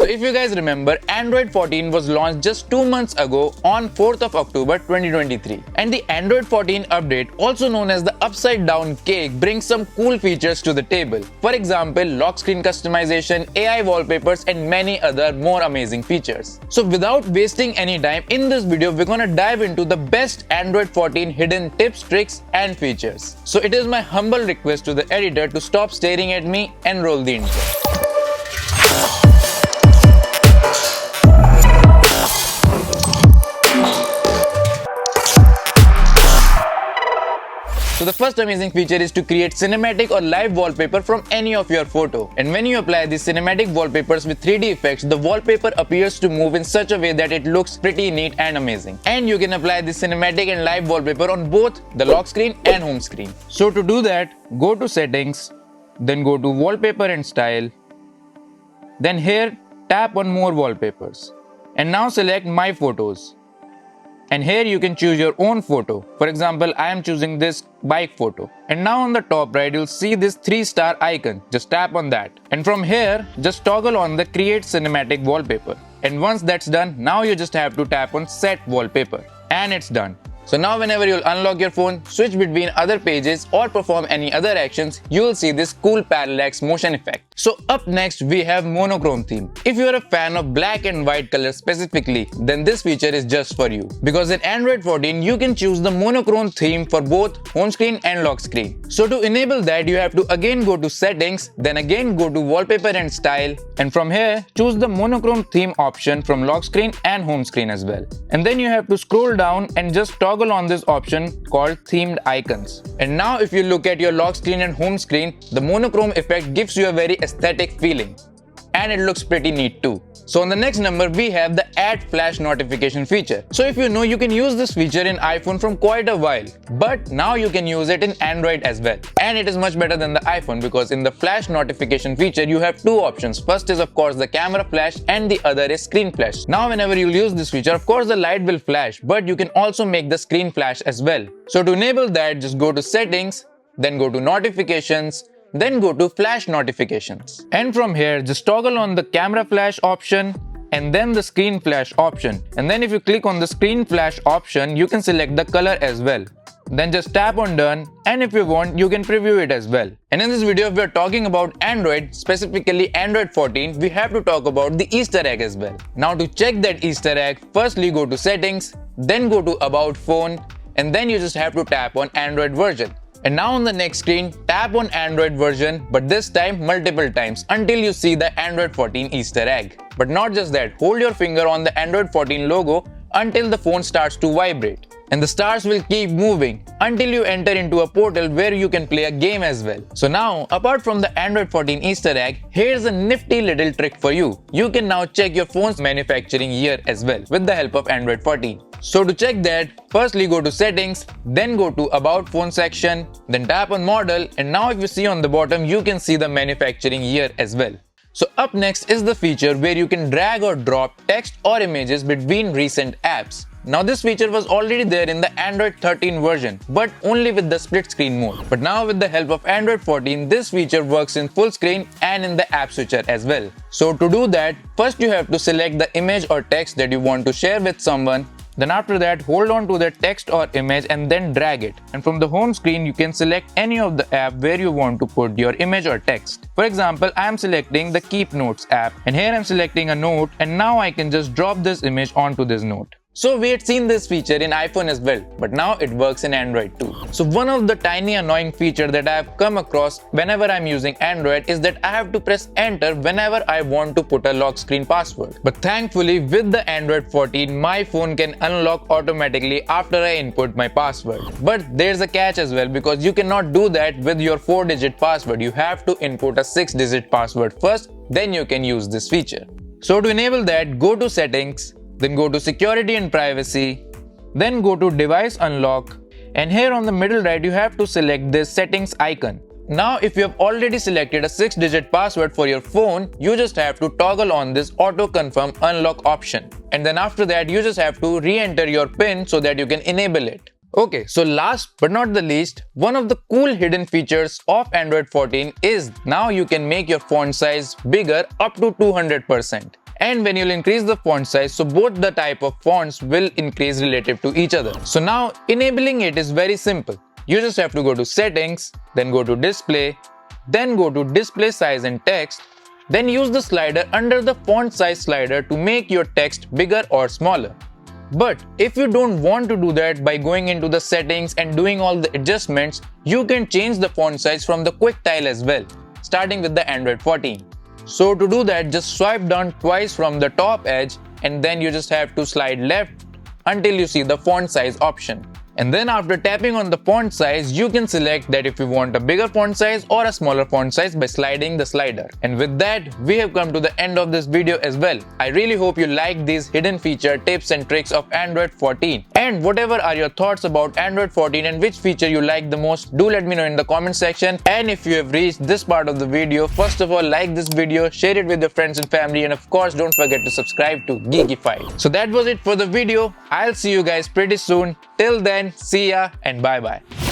if you guys remember, Android 14 was launched just 2 months ago on 4th of October 2023. And the Android 14 update, also known as the upside down cake, brings some cool features to the table. For example, lock screen customization, AI wallpapers, and many other more amazing features. So without wasting any time, in this video we're gonna dive into the best Android 14 hidden tips, tricks, and features. So it is my humble request to the editor to stop staring at me and roll the intro. So the first amazing feature is to create cinematic or live wallpaper from any of your photo. And when you apply these cinematic wallpapers with 3D effects, the wallpaper appears to move in such a way that it looks pretty neat and amazing. And you can apply this cinematic and live wallpaper on both the lock screen and home screen. So to do that, go to settings, then go to wallpaper and style. Then here, tap on more wallpapers. And now select my photos. And here you can choose your own photo. For example, I am choosing this bike photo. And now on the top right, you'll see this 3-star icon. Just tap on that. And from here, just toggle on the create cinematic wallpaper. And once that's done, now you just have to tap on set wallpaper. And it's done. So now whenever you'll unlock your phone, switch between other pages or perform any other actions, you will see this cool parallax motion effect. So up next we have monochrome theme. If you are a fan of black and white color specifically, then this feature is just for you. Because in Android 14 you can choose the monochrome theme for both home screen and lock screen. So to enable that, you have to again go to settings, then again go to wallpaper and style, and from here choose the monochrome theme option from lock screen and home screen as well. And then you have to scroll down and just toggle on this option called themed icons. And now if you look at your lock screen and home screen, the monochrome effect gives you a very aesthetic feeling. And it looks pretty neat too. So on the next number we have the add flash notification feature. So if you know, you can use this feature in iPhone from quite a while, but now you can use it in Android as well. And it is much better than the iPhone because in the flash notification feature you have two options. First is of course the camera flash and the other is screen flash. Now whenever you'll use this feature, of course the light will flash, but you can also make the screen flash as well. So to enable that, just go to settings, then go to notifications, then go to flash notifications. And from here, just toggle on the camera flash option and then the screen flash option. And then if you click on the screen flash option, you can select the color as well. Then just tap on done, and if you want, you can preview it as well. And in this video, if we are talking about Android, specifically Android 14, we have to talk about the Easter egg as well. Now to check that Easter egg, firstly go to settings, then go to about phone, and then you just have to tap on Android version. And now on the next screen, tap on Android version, but this time multiple times until you see the Android 14 Easter egg. But not just that, hold your finger on the Android 14 logo until the phone starts to vibrate. And the stars will keep moving until you enter into a portal where you can play a game as well. So now, apart from the Android 14 Easter egg, here's a nifty little trick for you. You can now check your phone's manufacturing year as well with the help of Android 14. So to check that, firstly go to settings, then go to about phone section, then tap on model, and now if you see on the bottom, you can see the manufacturing year as well. So up next is the feature where you can drag or drop text or images between recent apps. Now this feature was already there in the Android 13 version, but only with the split screen mode. But now with the help of Android 14, this feature works in full screen and in the app switcher as well. So to do that, first you have to select the image or text that you want to share with someone. Then after that, hold on to the text or image and then drag it. And from the home screen, you can select any of the app where you want to put your image or text. For example, I am selecting the Keep Notes app, and here I am selecting a note, and now I can just drop this image onto this note. So we had seen this feature in iPhone as well, but now it works in Android too. So one of the tiny annoying feature that I have come across whenever I'm using Android is that I have to press enter whenever I want to put a lock screen password. But thankfully with the Android 14, my phone can unlock automatically after I input my password. But there's a catch as well, because you cannot do that with your 4-digit password. You have to input a 6-digit password first, then you can use this feature. So to enable that, go to settings, then go to security and privacy, then go to device unlock, and here on the middle right you have to select this settings icon. Now if you have already selected a 6-digit password for your phone, you just have to toggle on this auto confirm unlock option, and then after that you just have to re-enter your PIN so that you can enable it. Okay, so last but not the least, one of the cool hidden features of Android 14 is now you can make your font size bigger up to 200%. And when you'll increase the font size, so both the type of fonts will increase relative to each other. So now enabling it is very simple. You just have to go to settings, then go to display, then go to display size and text, then use the slider under the font size slider to make your text bigger or smaller. But if you don't want to do that by going into the settings and doing all the adjustments, you can change the font size from the quick tile as well, starting with the Android 14. So to do that, just swipe down twice from the top edge and then you just have to slide left until you see the font size option. And then after tapping on the font size, you can select that if you want a bigger font size or a smaller font size by sliding the slider. And with that, we have come to the end of this video as well. I really hope you liked these hidden feature tips and tricks of Android 14. And whatever are your thoughts about Android 14 and which feature you like the most, do let me know in the comment section. And if you have reached this part of the video, first of all, like this video, share it with your friends and family, and of course, don't forget to subscribe to Geekified. So that was it for the video. I'll see you guys pretty soon. Till then, see ya and bye bye.